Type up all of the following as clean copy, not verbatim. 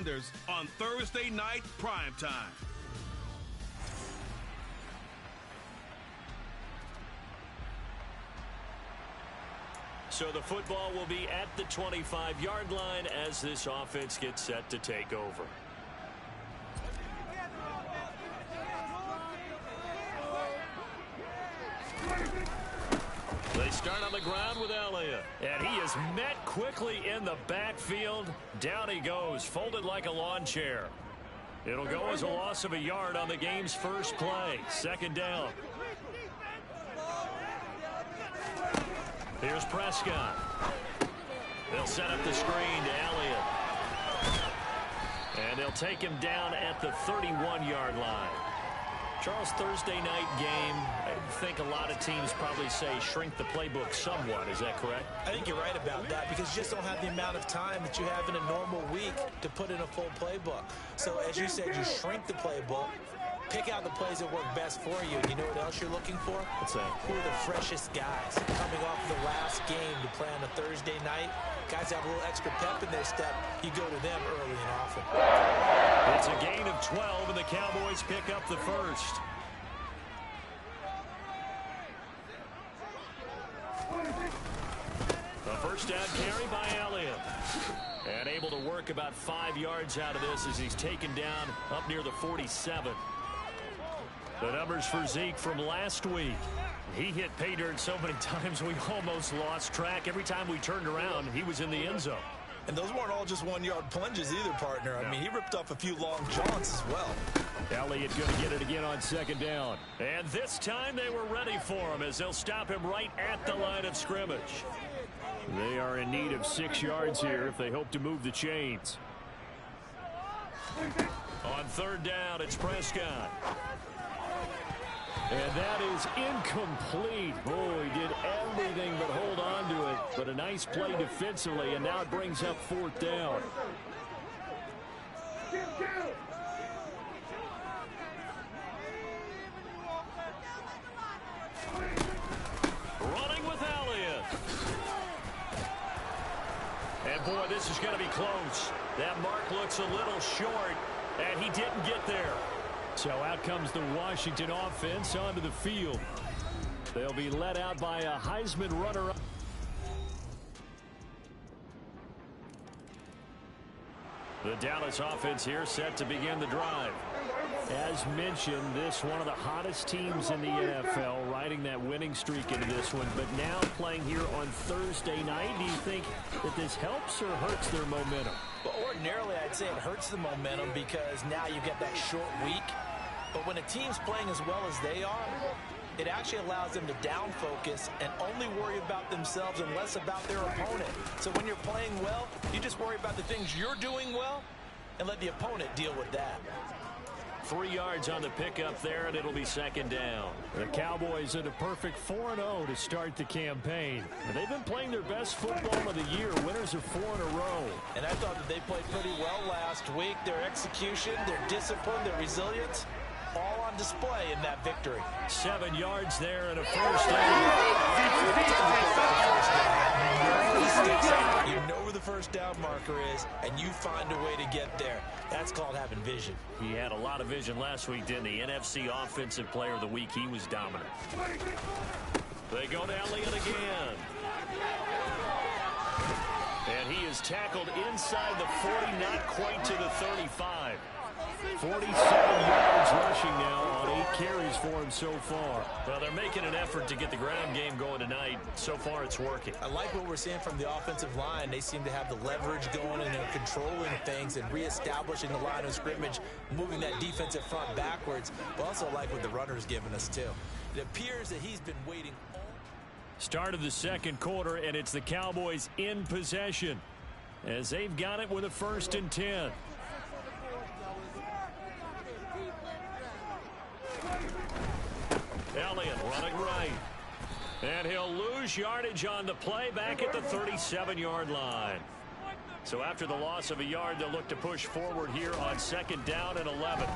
Commanders on Thursday night primetime. So the football will be at the 25-yard line as this offense gets set to take over. They start on the ground with Elliott. And he is met quickly in the backfield. Down he goes, folded like a lawn chair. It'll go as a loss of a yard on the game's first play. Second down. Here's Prescott. They'll set up the screen to Elliott. And they'll take him down at the 31-yard line. Charles, Thursday night game, I think a lot of teams probably say shrink the playbook somewhat. Is that correct? I think you're right about that because you just don't have the amount of time that you have in a normal week to put in a full playbook. So as you said, you shrink the playbook, pick out the plays that work best for you. You know what else you're looking for? What's that? Who are the freshest guys coming off the last game to play on a Thursday night? Guys have a little extra pep in their step. You go to them early and often. It's a gain of 12, and the Cowboys pick up the first. The first down carry by Elliott. And able to work about 5 yards out of this as he's taken down up near the 47. The numbers for Zeke from last week. He hit pay dirt so many times we almost lost track. Every time we turned around, he was in the end zone. And those weren't all just 1-yard plunges either, partner. I mean, he ripped off a few long jaunts as well. Elliott going to get it again on second down. And this time they were ready for him as they'll stop him right at the line of scrimmage. They are in need of 6 yards here if they hope to move the chains. On third down, it's Prescott. And that is incomplete. Boy, he did everything but hold on to it. But a nice play defensively, and now it brings up fourth down. Running with Elliott. And boy, this is going to be close. That mark looks a little short, and he didn't get there. So out comes the Washington offense onto the field. They'll be led out by a Heisman runner-up. The Dallas offense here set to begin the drive. As mentioned, this one of the hottest teams in the NFL, riding that winning streak into this one, but now playing here on Thursday night. Do you think that this helps or hurts their momentum? Well, ordinarily, I'd say it hurts the momentum because now you get that short week. But when a team's playing as well as they are, it actually allows them to down focus and only worry about themselves and less about their opponent. So when you're playing well, you just worry about the things you're doing well and let the opponent deal with that. 3 yards on the pickup there, and it'll be second down. The Cowboys at a perfect 4-0 to start the campaign. And they've been playing their best football of the year, winners of 4 in a row. And I thought that they played pretty well last week. Their execution, their discipline, their resilience, all on display in that victory. 7 yards there and a first down. You know where the first down marker is, and you find a way to get there. That's called having vision. He had a lot of vision last week, didn't he? NFC Offensive Player of the Week. He was dominant. They go to Elliott again. And he is tackled inside the 40, not quite to the 35. 47 yards rushing now on 8 carries for him so far. Well, they're making an effort to get the ground game going tonight. So far, it's working. I like what we're seeing from the offensive line. They seem to have the leverage going, and they're controlling things and reestablishing the line of scrimmage, moving that defensive front backwards. But also like what the runner's giving us, too. It appears that he's been waiting. Start of the second quarter, and it's the Cowboys in possession as they've got it with a 1st and 10. Elliott running right. And he'll lose yardage on the play back at the 37-yard line. So after the loss of a yard, they'll look to push forward here on 2nd down and 11.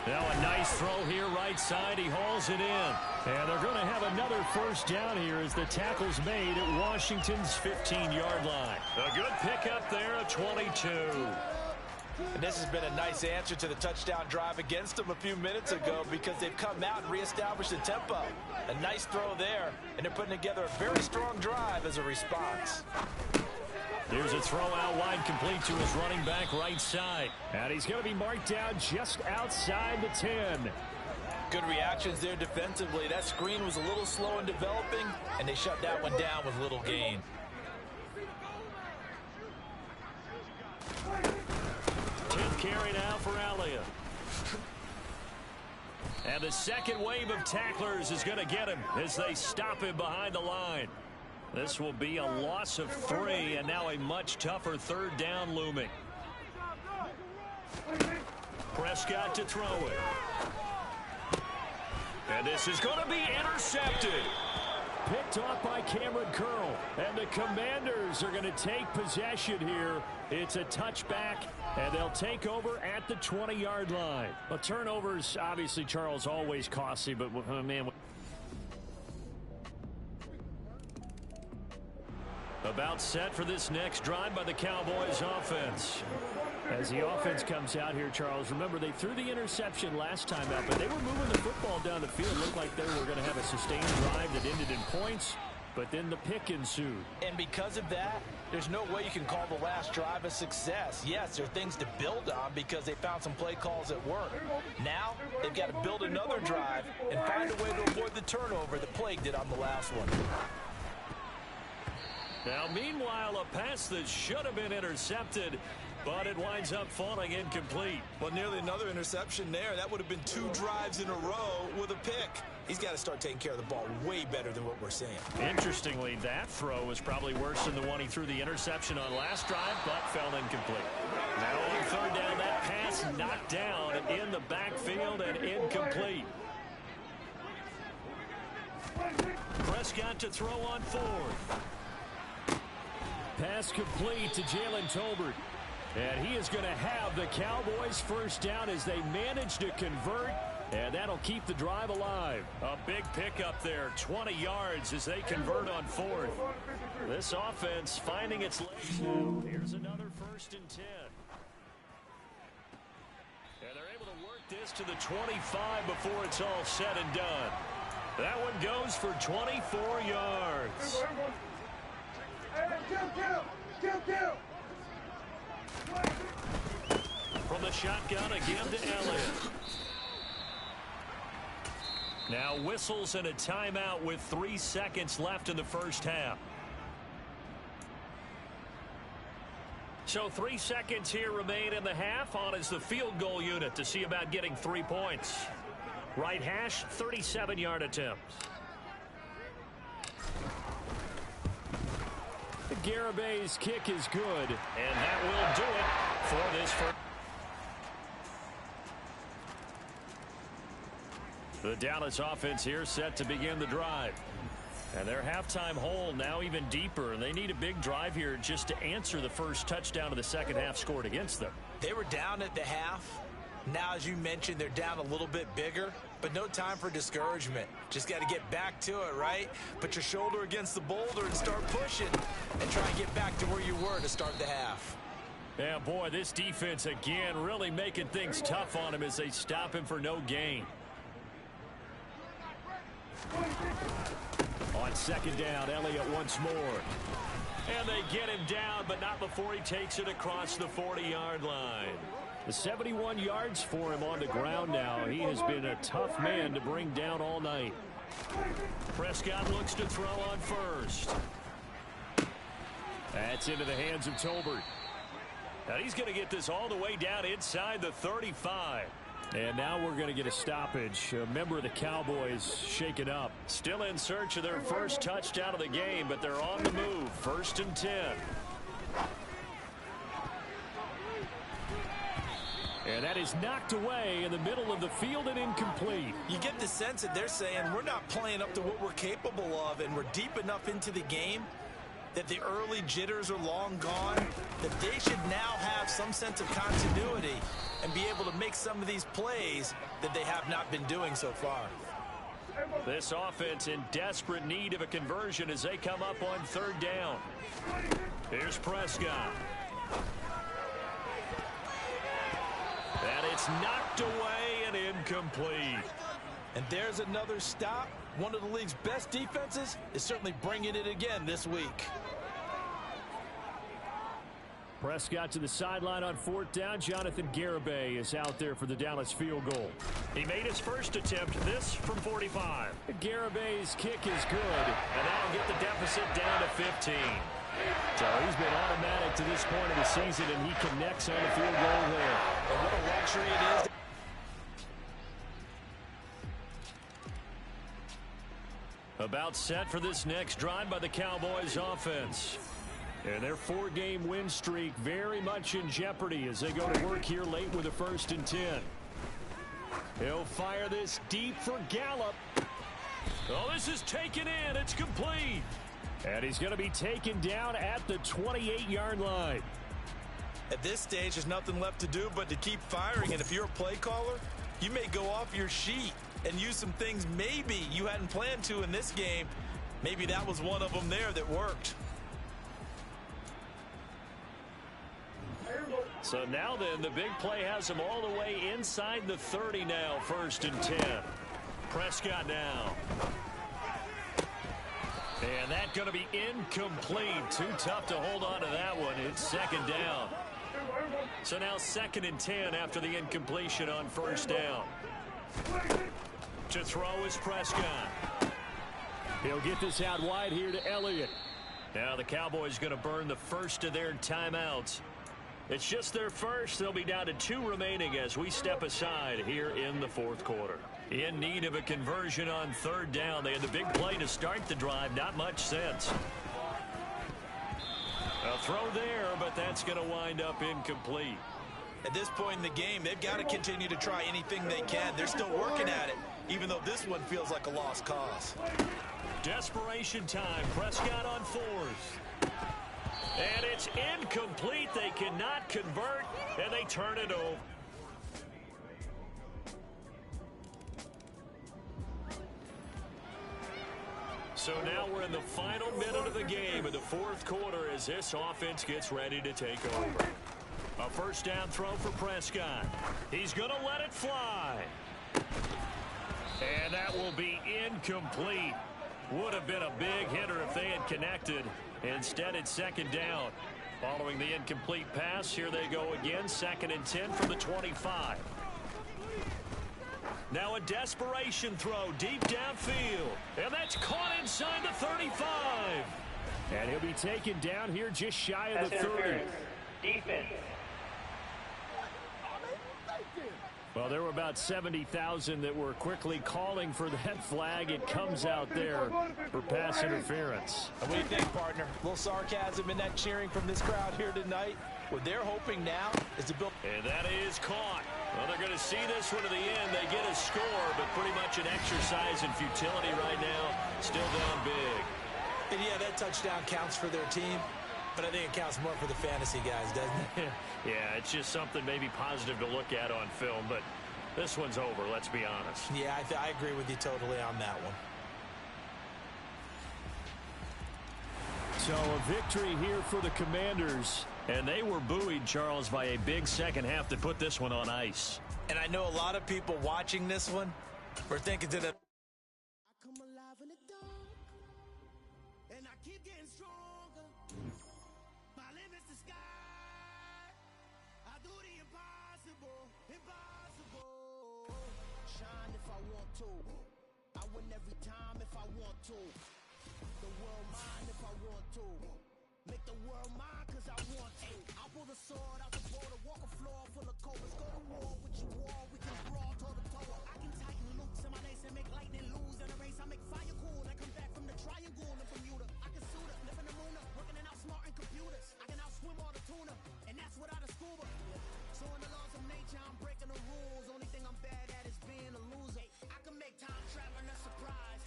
Now a nice throw here right side. He hauls it in. And they're going to have another first down here as the tackle's made at Washington's 15-yard line. A good pickup there of 22. And this has been a nice answer to the touchdown drive against them a few minutes ago because they've come out and reestablished the tempo. A nice throw there, and they're putting together a very strong drive as a response. Here's a throw out wide, complete to his running back right side. And he's going to be marked down just outside the 10. Good reactions there defensively. That screen was a little slow in developing, and they shut that one down with little gain. Carry now for Elliott. And the second wave of tacklers is going to get him as they stop him behind the line. This will be a loss of 3, and now a much tougher third down looming. Prescott to throw it. And this is going to be intercepted. Picked off by Cameron Curl. And the Commanders are going to take possession here. It's a touchback, and they'll take over at the 20-yard line. Well, turnovers, obviously, Charles, always costly, but, man. About set for this next drive by the Cowboys offense. As the offense comes out here, Charles, remember they threw the interception last time out, but they were moving the football down the field. It looked like they were going to have a sustained drive that ended in points, but then the pick ensued. And because of that, there's no way you can call the last drive a success. Yes, there are things to build on because they found some play calls that work. Now, they've got to build another drive and find a way to avoid the turnover that plagued it on the last one. Now, meanwhile, a pass that should have been intercepted, but it winds up falling incomplete. Well, nearly another interception there. That would have been 2 drives in a row with a pick. He's got to start taking care of the ball way better than what we're seeing. Interestingly, that throw was probably worse than the one he threw the interception on last drive, but fell incomplete. Now on third down, that pass knocked down in the backfield and incomplete. Prescott to throw on 4th. Pass complete to Jalen Tolbert. And he is going to have the Cowboys first down as they manage to convert. And that'll keep the drive alive. A big pickup there, 20 yards as they convert on 4th. This offense finding its legs now. Here's another 1st and 10. And they're able to work this to the 25 before it's all said and done. That one goes for 24 yards. From the shotgun again to Elliott. Now whistles and a timeout with 3 seconds left in the first half. So 3 seconds here remain in the half. On is the field goal unit to see about getting 3 points. Right hash, 37-yard attempt. Garabay's kick is good, and that will do it for this first. The Dallas offense here set to begin the drive. And their halftime hole now even deeper, and they need a big drive here just to answer the first touchdown of the second half scored against them. They were down at the half. Now, as you mentioned, they're down a little bit bigger, but no time for discouragement. Just got to get back to it, right? Put your shoulder against the boulder and start pushing and try and get back to where you were to start the half. Yeah, boy, this defense again really making things tough on him as they stop him for no gain. On second down, Elliott once more. And they get him down, but not before he takes it across the 40-yard line. The 71 yards for him on the ground now. He has been a tough man to bring down all night. Prescott looks to throw on first. That's into the hands of Tolbert. Now he's going to get this all the way down inside the 35. And now we're going to get a stoppage. A member of the Cowboys shaken up. Still in search of their first touchdown of the game, but they're on the move. 1st and 10. And that is knocked away in the middle of the field and incomplete. You get the sense that they're saying we're not playing up to what we're capable of, and we're deep enough into the game that the early jitters are long gone, that they should now have some sense of continuity and be able to make some of these plays that they have not been doing so far. This offense in desperate need of a conversion as they come up on third down. Here's Prescott. And it's knocked away and incomplete. And there's another stop. One of the league's best defenses is certainly bringing it again this week. Prescott to the sideline on fourth down. Jonathan Garibay is out there for the Dallas field goal. He made his first attempt, this from 45. Garibay's kick is good, and that'll get the deficit down to 15. So he's been automatic to this point of the season, and he connects on the field goal there. And what a luxury it is. About set for this next drive by the Cowboys offense. And their 4-game win streak very much in jeopardy as they go to work here late with a 1st and 10. He'll fire this deep for Gallup. Oh, this is taken in. It's complete. And he's going to be taken down at the 28-yard line. At this stage, there's nothing left to do but to keep firing. And if you're a play caller, you may go off your sheet and use some things maybe you hadn't planned to in this game. Maybe that was one of them there that worked. So now then, the big play has him all the way inside the 30 now, 1st and 10. Prescott now. And that's going to be incomplete. Too tough to hold on to that one. It's 2nd down. So now 2nd and 10 after the incompletion on 1st down. To throw is Prescott. He'll get this out wide here to Elliott. Now the Cowboys going to burn the first of their timeouts. It's just their first. They'll be down to 2 remaining as we step aside here in the 4th quarter. In need of a conversion on 3rd down. They had the big play to start the drive. Not much sense. A throw there, but that's going to wind up incomplete. At this point in the game, they've got to continue to try anything they can. They're still working at it, even though this one feels like a lost cause. Desperation time. Prescott on 4th. And it's incomplete. They cannot convert, and they turn it over. So now we're in the final minute of the game in the 4th quarter as this offense gets ready to take over. A 1st down throw for Prescott. He's going to let it fly. And that will be incomplete. Would have been a big hitter if they had connected. Instead, it's 2nd down. Following the incomplete pass, here they go again. 2nd and 10 from the 25. Now a desperation throw deep downfield. And that's caught inside the 35. And he'll be taken down here just shy of the 30. Defense. Well, there were about 70,000 that were quickly calling for that flag. It comes out there for pass interference. What do you think, partner? A little sarcasm in that cheering from this crowd here tonight. What they're hoping now is to build. And that is caught. Well, they're going to see this one to the end. They get a score, but pretty much an exercise in futility right now. Still down big. And yeah, that touchdown counts for their team. But I think it counts more for the fantasy guys, doesn't it? Yeah, it's just something maybe positive to look at on film, but this one's over, let's be honest. Yeah, I agree with you totally on that one. So a victory here for the Commanders, and they were buoyed, Charles, by a big second half that put this one on ice. And I know a lot of people watching this one were thinking to the make the world mine cause I want to. I'll pull the sword out the border, walk a floor full of cobras, go to war with you all, we can brawl toe to toe. I can tighten loops in my lace and make lightning lose in a race. I make fire cool and come back from the triangle in Bermuda. I can suit up, live in the moon up, working and outsmarting computers. I can outswim all the tuna, and that's without a scuba. So in the laws of nature, I'm breaking the rules. Only thing I'm bad at is being a loser. I can make time traveling a surprise,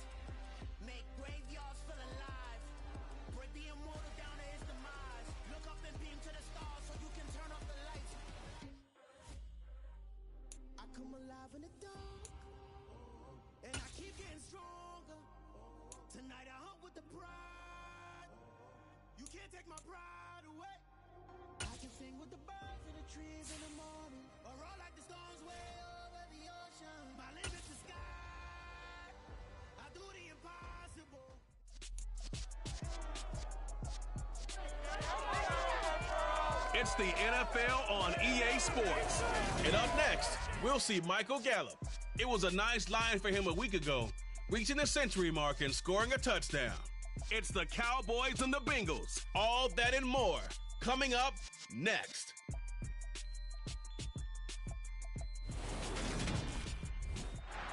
make graveyards feel alive, break the immortal down. in the dark, and I keep getting stronger. Tonight I hunt with the pride. You can't take my pride away. I can sing with the birds in the trees in the morning, or roll like the storms way over the ocean. My limit the sky. I do the impossible. It's the NFL on EA Sports. And up next, we'll see Michael Gallup. It was a nice line for him a week ago, reaching the century mark and scoring a touchdown. It's the Cowboys and the Bengals. All that and more coming up next.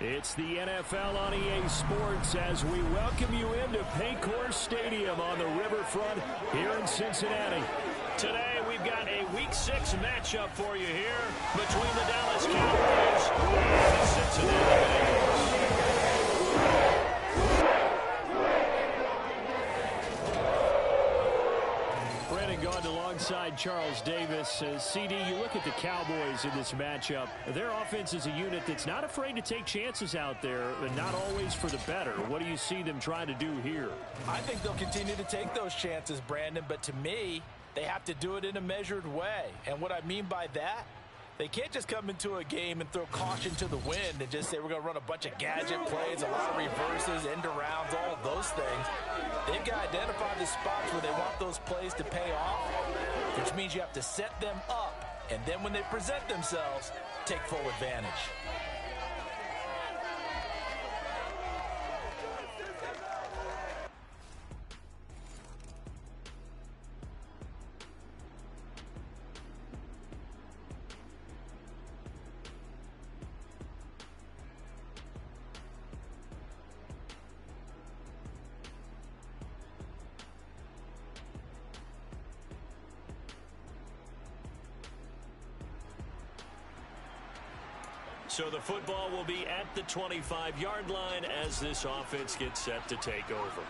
It's the NFL on EA Sports as we welcome you into Paycor Stadium on the riverfront here in Cincinnati. Today, we've got a Week 6 matchup for you here between the Dallas Cowboys and the Cincinnati Bengals. Brandon Gaudin alongside Charles Davis. CD, you look at the Cowboys in this matchup. Their offense is a unit that's not afraid to take chances out there, but not always for the better. What do you see them trying to do here? I think they'll continue to take those chances, Brandon, but to me, they have to do it in a measured way. And what I mean by that, they can't just come into a game and throw caution to the wind and just say we're going to run a bunch of gadget plays, a lot of reverses, end arounds, all of those things. They've got to identify the spots where they want those plays to pay off, which means you have to set them up. And then when they present themselves, take full advantage. So the football will be at the 25-yard line as this offense gets set to take over.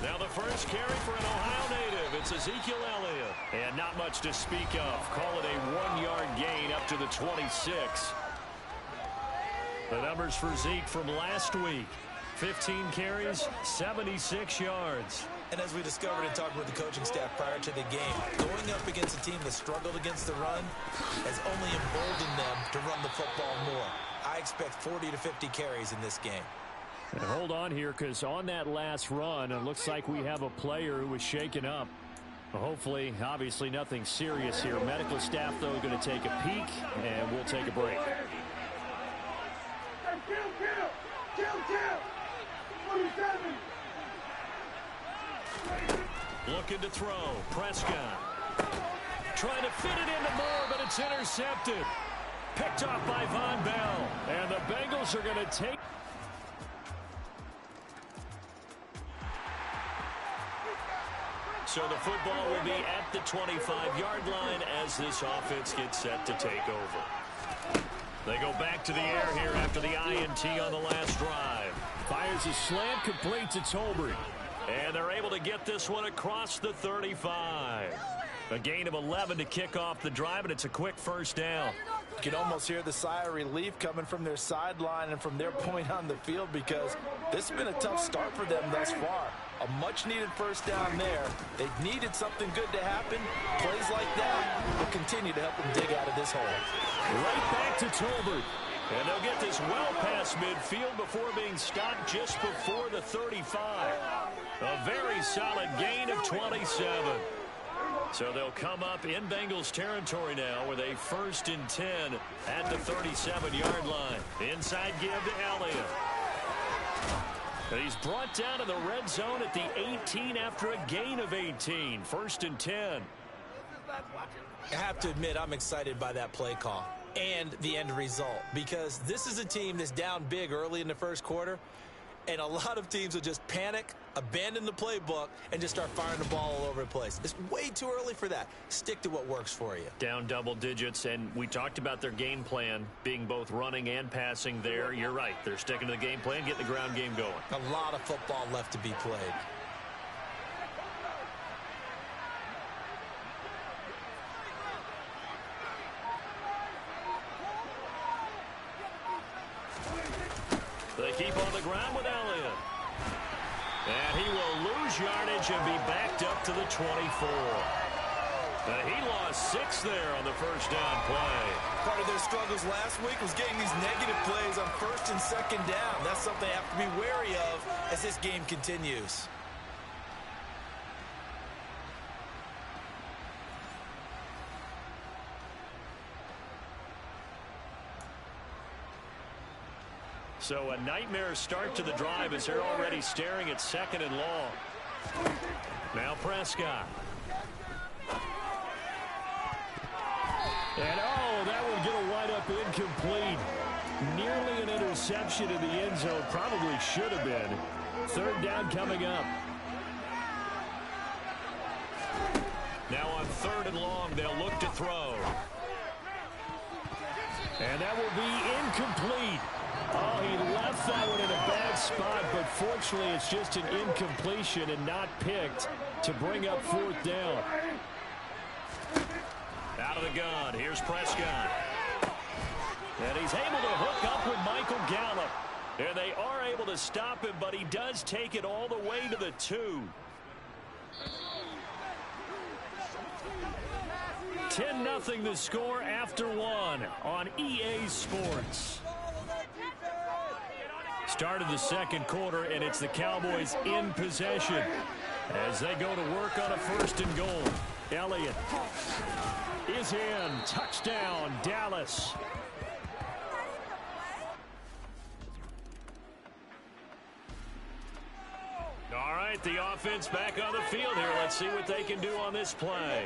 Now the first carry for an Ohio native. It's Ezekiel Elliott. And not much to speak of. Call it a 1-yard gain up to the 26. The numbers for Zeke from last week. 15 carries, 76 yards. And as we discovered in talking with the coaching staff prior to the game, going up against a team that struggled against the run has only emboldened them to run the football more. I expect 40 to 50 carries in this game. And hold on here, because on that last run, it looks like we have a player who was shaken up. Hopefully, obviously nothing serious here. Medical staff, though, going to take a peek, and we'll take a break. Looking to throw. Prescott. Trying to fit it into Moore, but it's intercepted. Picked off by Von Bell. And the Bengals are going to take... So the football will be at the 25-yard line as this offense gets set to take over. They go back to the air here after the INT on the last drive. Fires a slant, completes it to Tolbert. And they're able to get this one across the 35. A gain of 11 to kick off the drive, and it's a quick first down. You can almost hear the sigh of relief coming from their sideline and from their point on the field, because this has been a tough start for them thus far. A much-needed first down there. They needed something good to happen. Plays like that will continue to help them dig out of this hole. Right back to Tolbert. And they'll get this well past midfield before being stopped just before the 35. A very solid gain of 27. So they'll come up in Bengals territory now with a 1st and 10 at the 37-yard line. Inside give to Elliott. And he's brought down to the red zone at the 18 after a gain of 18. 1st and 10. I have to admit, I'm excited by that play call and the end result, because this is a team that's down big early in the first quarter, and a lot of teams will just panic, abandon the playbook, and just start firing the ball all over the place. It's way too early for that. Stick to what works for you. Down double digits, and we talked about their game plan being both running and passing there. You're right. They're sticking to the game plan, getting the ground game going. A lot of football left to be played. They keep on the ground with Elliott. And he will lose yardage and be backed up to the 24. He lost 6 there on the first down play. Part of their struggles last week was getting these negative plays on first and second down. That's something they have to be wary of as this game continues. So a nightmare start to the drive as they're already staring at 2nd and long. Now Prescott. And that will get a wide-up incomplete. Nearly an interception in the end zone. Probably should have been. 3rd down coming up. Now on 3rd and long, they'll look to throw. And that will be incomplete. He left that one in a bad spot, but fortunately it's just an incompletion and not picked to bring up 4th down. Out of the gun, here's Prescott. And he's able to hook up with Michael Gallup. And they are able to stop him, but he does take it all the way to the 2. 10-0 the score after 1 on EA Sports. Started the 2nd quarter, and it's the Cowboys in possession as they go to work on a 1st and goal. Elliott is in. Touchdown, Dallas. All right, the offense back on the field here. Let's see what they can do on this play.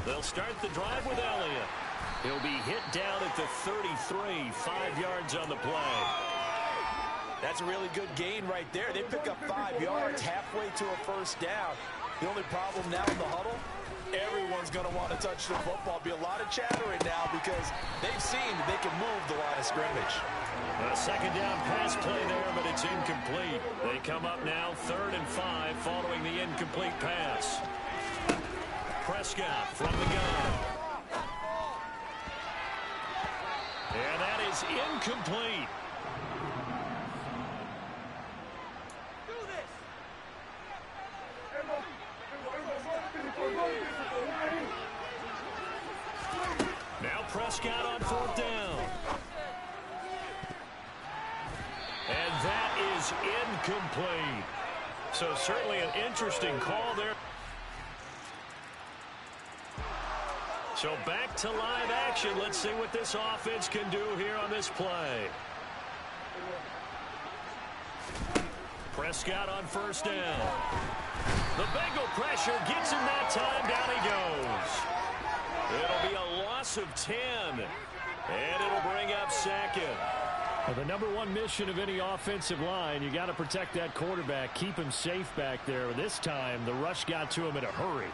They'll start the drive with Elliott. He'll be hit down at the 33, 5 yards on the play. That's a really good gain right there. They pick up 5 yards halfway to a 1st down. The only problem now in the huddle, everyone's going to want to touch the football. Be a lot of chattering now because they've seen that they can move the line of scrimmage. A 2nd down pass play there, but it's incomplete. They come up now 3rd and 5 following the incomplete pass. Prescott from the gun. And that is incomplete. Now Prescott on 4th down. And that is incomplete. So certainly an interesting call there. So back to live action. Let's see what this offense can do here on this play. Prescott on 1st down. The Bengal pressure gets him that time. Down he goes. It'll be a loss of 10. And it'll bring up 2nd. Well, the number 1 mission of any offensive line, you got to protect that quarterback. Keep him safe back there. This time, the rush got to him in a hurry.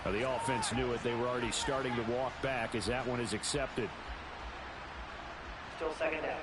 The offense knew it. They were already starting to walk back as that one is accepted. Still 2nd down.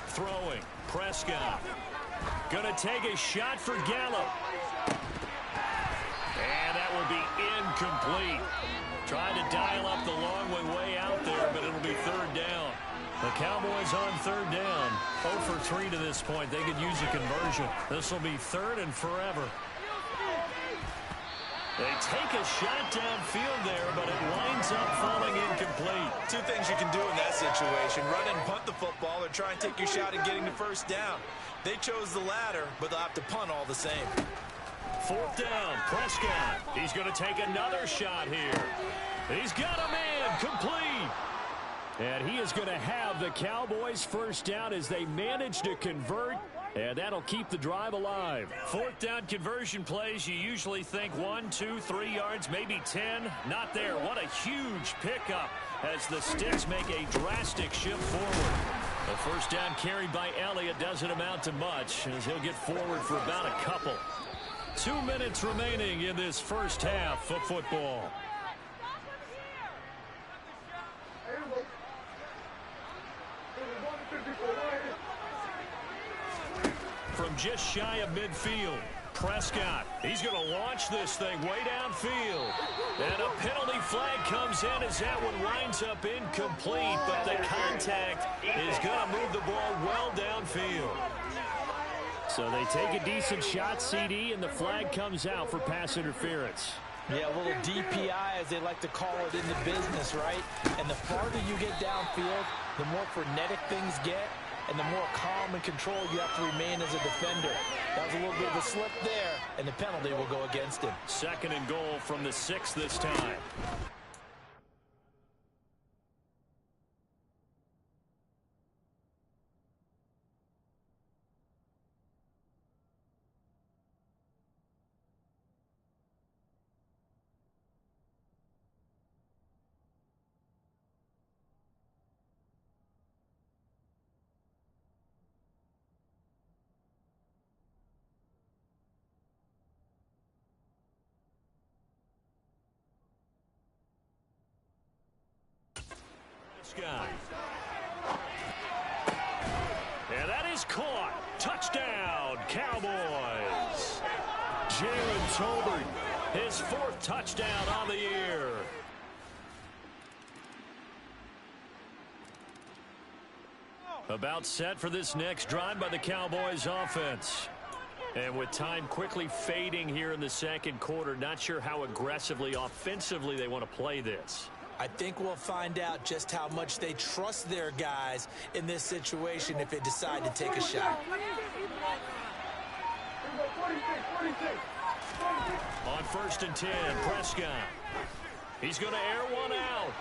Throwing. Prescott. Gonna take a shot for Gallup. And that will be incomplete. Trying to dial up the long way out there, but it'll be 3rd down. The Cowboys on 3rd down. 0 for 3 to this point. They could use a conversion. This will be 3rd and forever. They take a shot downfield there, but it winds up falling incomplete. Two things you can do in that situation: run and punt the football, or try and take your shot at getting the first down. They chose the latter, but they'll have to punt all the same. 4th down, Prescott. He's going to take another shot here. He's got a man, complete. And he is going to have the Cowboys first down as they manage to convert. And that'll keep the drive alive. 4th down conversion plays, you usually think 1, 2, 3 yards, maybe 10. Not there. What a huge pickup as the Sticks make a drastic shift forward. The first down carried by Elliott doesn't amount to much as he'll get forward for about a couple. 2 minutes remaining in this first half of football. From just shy of midfield, Prescott. He's going to launch this thing way downfield. And a penalty flag comes in as that one winds up incomplete, but the contact is going to move the ball well downfield. So they take a decent shot, CD, and the flag comes out for pass interference. Yeah, a little DPI, as they like to call it in the business, right? And the farther you get downfield, the more frenetic things get, and the more calm and control you have to remain as a defender. That was a little bit of a slip there, and the penalty will go against him. 2nd and goal from the 6 this time. And that is caught. Touchdown, Cowboys. Jalen Tolbert, his 4th touchdown on the year. About set for this next drive by the Cowboys offense. And with time quickly fading here in the 2nd quarter, not sure how aggressively, offensively they want to play this. I think we'll find out just how much they trust their guys in this situation if they decide to take a shot. On 1st and 10, Prescott. He's going to air one out.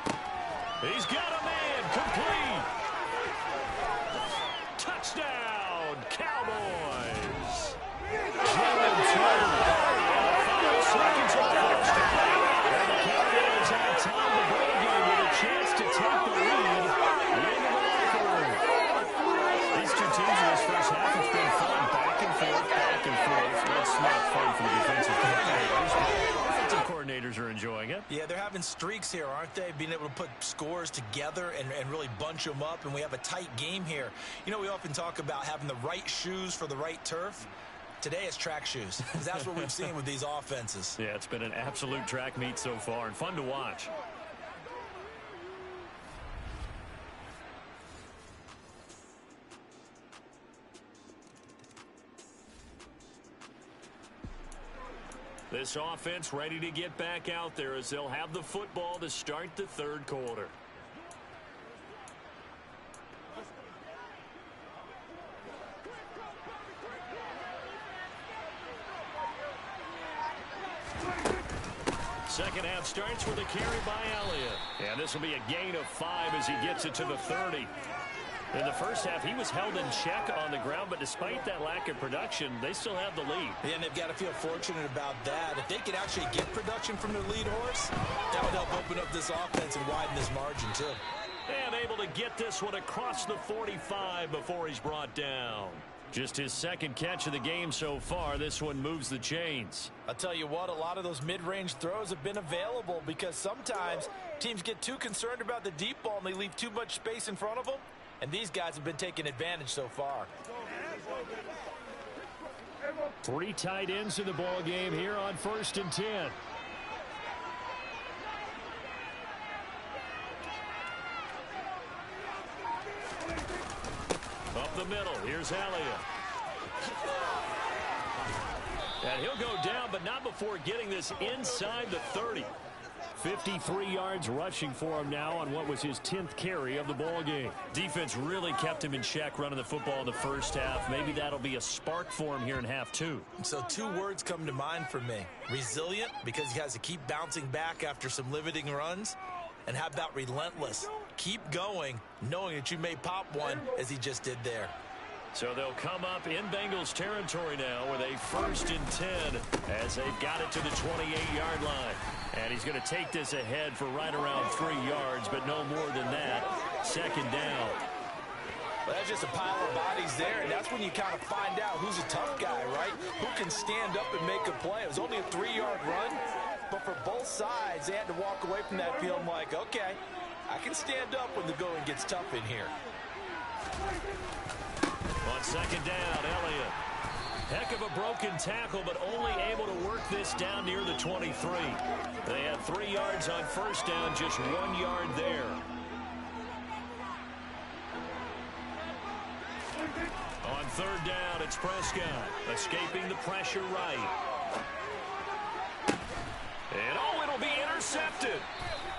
He's got a man, complete. Touchdown, Cowboys. Jalen Tolbert. 5 seconds on 1st down. And the Cowboys have time to ball game with a chance to take the lead into the locker room. These two teams in this first half, it's been fun. Back and forth, back and forth. That's not fun for the defensive coordinators, but offensive coordinators are enjoying it. Yeah, they're having streaks here, aren't they? Being able to put scores together and really bunch them up, and we have a tight game here. You know, we often talk about having the right shoes for the right turf. Today it's track shoes, because that's what we've seen with these offenses. Yeah, it's been an absolute track meet so far, and fun to watch. This offense ready to get back out there as they'll have the football to start the 3rd quarter. Second half starts with a carry by Elliott. And this will be a gain of 5 as he gets it to the 30. In the first half, he was held in check on the ground, but despite that lack of production, they still have the lead. Yeah, and they've got to feel fortunate about that. If they could actually get production from their lead horse, that would help open up this offense and widen this margin, too. And able to get this one across the 45 before he's brought down. Just his 2nd catch of the game so far. This one moves the chains. I'll tell you what, a lot of those mid-range throws have been available because sometimes teams get too concerned about the deep ball and they leave too much space in front of them. And these guys have been taking advantage so far. 3 tight ends in the ball game here on 1st and 10. Up the middle, here's Elliott. And he'll go down, but not before getting this inside the 30. 53 yards rushing for him now on what was his 10th carry of the ball game. Defense really kept him in check running the football in the first half. Maybe that'll be a spark for him here in half two. So 2 words come to mind for me. Resilient, because he has to keep bouncing back after some limiting runs. And how about relentless? Keep going, knowing that you may pop one as he just did there. So they'll come up in Bengals territory now with a 1st and 10 as they've got it to the 28-yard line. And he's going to take this ahead for right around 3 yards, but no more than that. 2nd down. Well, that's just a pile of bodies there, and that's when you kind of find out who's a tough guy, right? Who can stand up and make a play. It was only a 3-yard run, but for both sides, they had to walk away from that field like, okay, I can stand up when the going gets tough in here. On 2nd down, Elliott. Heck of a broken tackle, but only able to work this down near the 23. They had 3 yards on 1st down, just 1 yard there. On 3rd down, it's Prescott, escaping the pressure right. And it'll be intercepted.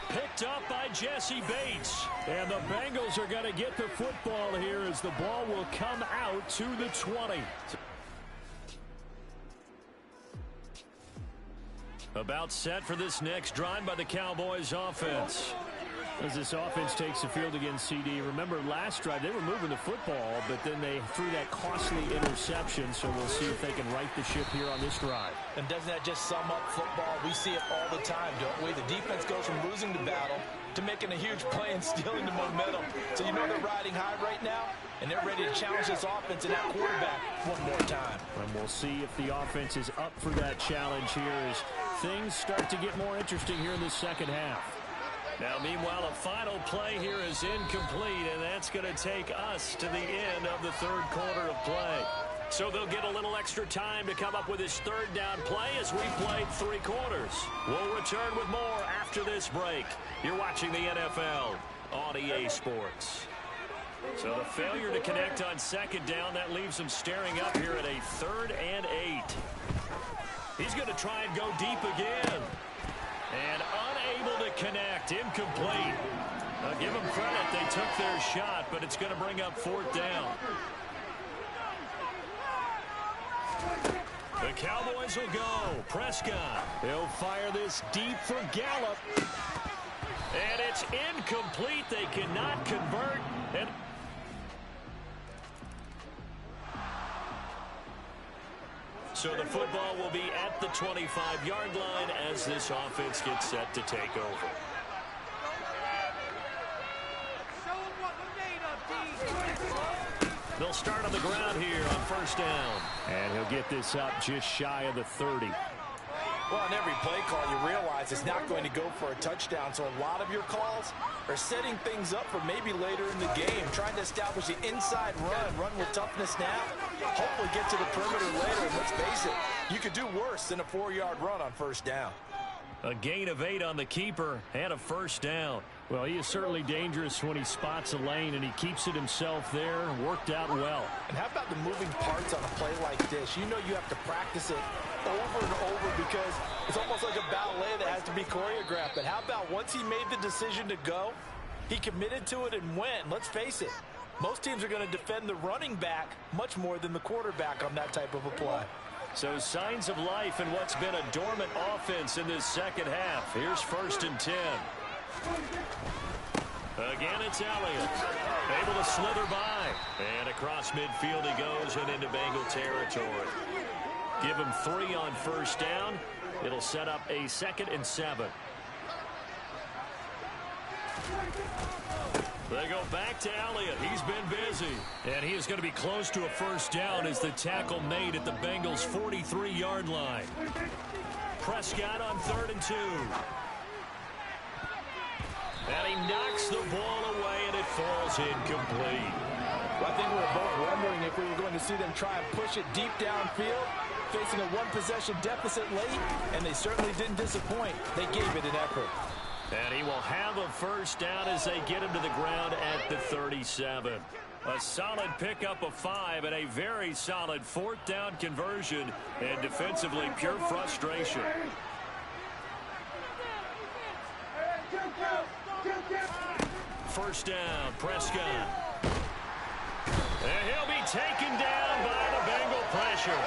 Picked up by Jesse Bates. And the Bengals are going to get the football here as the ball will come out to the 20. About set for this next drive by the Cowboys offense. As this offense takes the field against CD. Remember last drive they were moving the football, but then they threw that costly interception, so we'll see if they can right the ship here on this drive. And doesn't that just sum up football? We see it all the time, don't we? The defense goes from losing the battle to making a huge play and stealing the momentum. So you know they're riding high right now, and they're ready to challenge this offense and that quarterback one more time. And we'll see if the offense is up for that challenge here as things start to get more interesting here in the second half. Now, meanwhile, a final play here is incomplete, and that's going to take us to the end of the 3rd quarter of play. So they'll get a little extra time to come up with his 3rd down play as we played 3 quarters. We'll return with more after this break. You're watching the NFL on EA Sports. So the failure to connect on 2nd down, that leaves them staring up here at a 3rd and 8. He's going to try and go deep again. And unable to connect, incomplete. I'll give them credit, they took their shot, but it's going to bring up 4th down. The Cowboys will go. Prescott. He'll fire this deep for Gallup. And it's incomplete. They cannot convert. And so the football will be at the 25-yard line as this offense gets set to take over. They'll start on the ground here on 1st down. And he'll get this up just shy of the 30. Well, on every play call, you realize it's not going to go for a touchdown. So a lot of your calls are setting things up for maybe later in the game, trying to establish the inside run with toughness now. Hopefully get to the perimeter later. And let's face it, you could do worse than a 4-yard run on 1st down. A gain of 8 on the keeper and a 1st down. Well, he is certainly dangerous when he spots a lane, and he keeps it himself there. Worked out well. And how about the moving parts on a play like this? You know you have to practice it over and over because it's almost like a ballet that has to be choreographed. But how about once he made the decision to go, he committed to it and went. Let's face it, most teams are going to defend the running back much more than the quarterback on that type of a play. So signs of life in what's been a dormant offense in this second half. Here's 1st and 10. Again, it's Elliott. Able to slither by. And across midfield he goes and into Bengal territory. Give him 3 on 1st down. It'll set up a 2nd and 7. They go back to Elliott. He's been busy. And he is going to be close to a 1st down as the tackle made at the Bengals' 43-yard line. Prescott on 3rd and 2. And he knocks the ball away, and it falls incomplete. Well, I think we were both wondering if we were going to see them try and push it deep downfield, facing a 1-possession deficit late, and they certainly didn't disappoint. They gave it an effort. And he will have a 1st down as they get him to the ground at the 37. A solid pickup of 5 and a very solid fourth down conversion, and defensively pure frustration. First down, Prescott. And he'll be taken down by the Bengal pressure.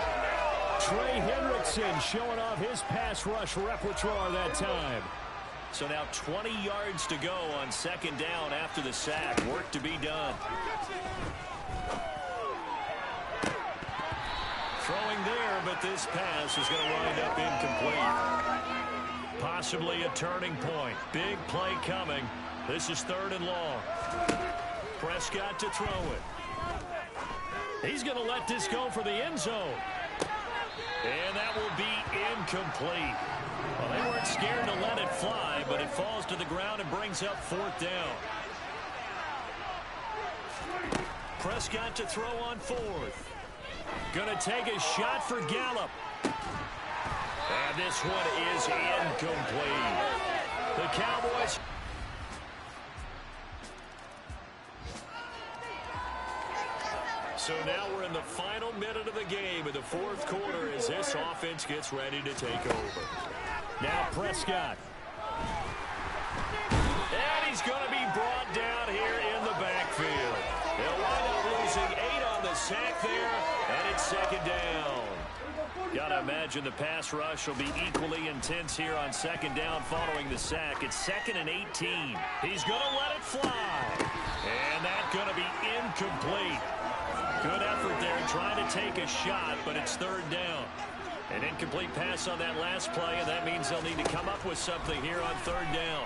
Trey Hendrickson showing off his pass rush repertoire that time. So now 20 yards to go on second down after the sack. Work to be done. Throwing there, but this pass is going to wind up incomplete. Possibly a turning point. Big play coming. This is 3rd and long. Prescott to throw it. He's going to let this go for the end zone. And that will be incomplete. Well, they weren't scared to let it fly, but it falls to the ground and brings up 4th down. Prescott to throw on 4th. Going to take a shot for Gallup. And this one is incomplete. The Cowboys... So now we're in the final minute of the game in the 4th quarter as this offense gets ready to take over. Now Prescott. And he's going to be brought down here in the backfield. They'll wind up losing 8 on the sack there, and it's 2nd down. Got to imagine the pass rush will be equally intense here on 2nd down following the sack. It's 2nd and 18. He's going to let it fly. And that's going to be incomplete. Good effort there trying to take a shot, but it's 3rd down. An incomplete pass on that last play, and that means they'll need to come up with something here on 3rd down.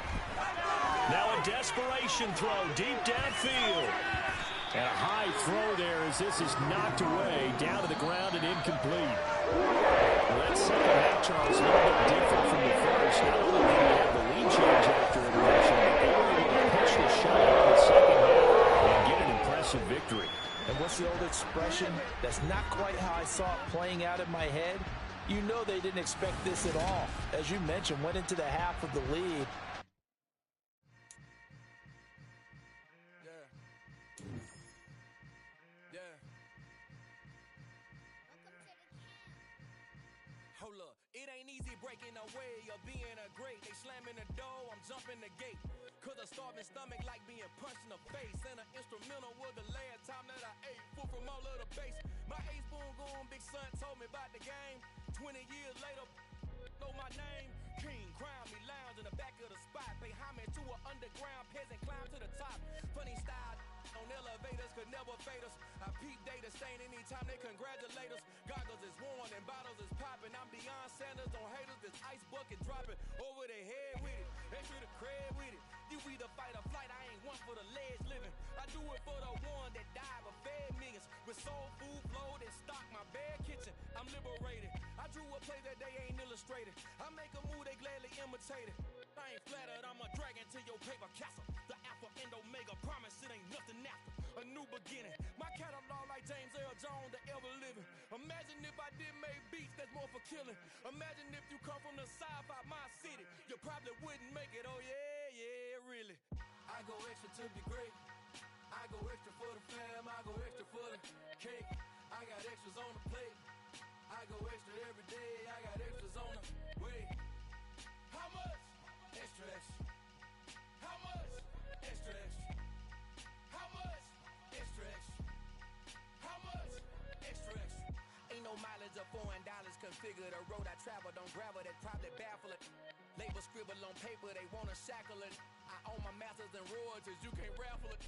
Now a desperation throw deep downfield. And a high throw there as this is knocked away, down to the ground and incomplete. Well, that second half, Charles, a little bit different from the first. Not only did they have the lead change after intermission, but they were able to pitch the shot in the second half and get an impressive victory. And what's the old expression? That's not quite how I saw it playing out in my head. You know they didn't expect this at all. As you mentioned, went into the half of the lead. Hold up, it ain't easy breaking away or being a great. They slamming the door, I'm jumping the gate. Cause a starving stomach like being punched in the face. And an instrumental was the last time that I ate. Food from all of the base. My A-spoon goon, big son told me about the game. 20 years later, know my name. King, crown me, lounge in the back of the spot. Pay homage to an underground peasant, climb to the top. Funny style on elevators could never fade us. I peep data stain anytime they congratulate us. Goggles is worn and bottles is popping. I'm Deion Sanders on haters, this ice bucket dropping over their head with it. Extra the cred with it. You either fight or flight, I ain't one for the ledge living. I do it for the one that died but fed millions. With soul food flowed and stocked my bad kitchen. I'm liberated. I drew a play that they ain't illustrated. I make a move, they gladly imitate it. I ain't flattered, I'm a dragon to your paper castle. The alpha and omega, promise it ain't nothing after. A new beginning. My catalog like James Earl Jones, the ever living. Imagine if I did make beats, that's more for killing. Imagine if you come from the south out my city. You probably wouldn't make it, oh yeah, yeah, really. I go extra to be great. I go extra for the fam, I go extra for the cake. I got extras on the plate. I go extra every day, I got extras on the way. How much? Extra, extra. How much? Extra, extra. How much? Extra, extra. How much? Extra, extra. Ain't no mileage of $4 configure the road I travel. Don't gravel, that probably baffle it. Label scribble on paper, they wanna shackle it. I own my masters and royalties, you can't raffle it.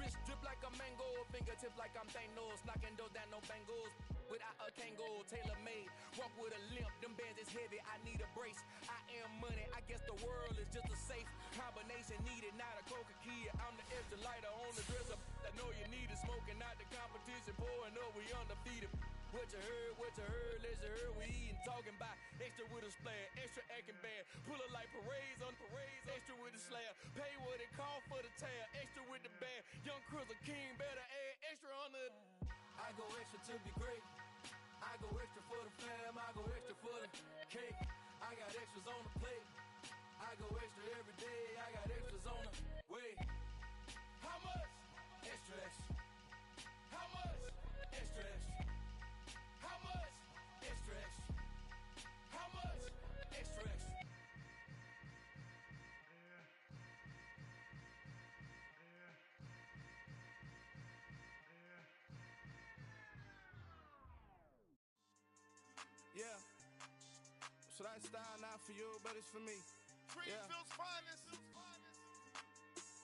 Wrist drip like a mango, fingertips like I'm Thanos. Knocking doors down, no bangles. Without a Kango, tailor-made. Walk with a limp, them bands is heavy, I need a brace. I am money, I guess the world is just a safe combination needed, not a coca key. I'm the extra lighter on the dresser. I know you need it, smoking out the competition, pouring up, we undefeated. What you heard, let's you heard, we eating, talking about extra with a splash, extra acting bad, pull it like parades on parades, extra with the slab, pay what it cost for the tab, extra with the band, young Cruiser King, better add extra on the. I go extra to be great, I go extra for the fam, I go extra for the cake, I got extras on the plate, I go extra every day, I got extras on the way. How much? Extra, extra. style not for you, but it's for me. Green feels fine.